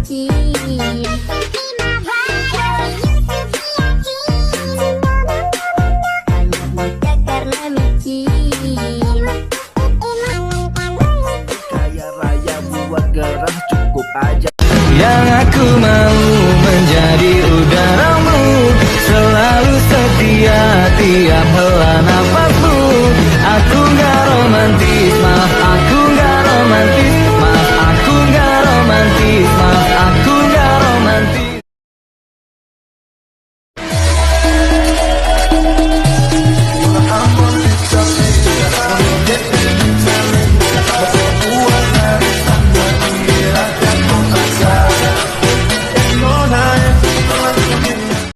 micin. Banyak bocah karena micin. Kaya raya buat gerah cukup aja. Yang aku mau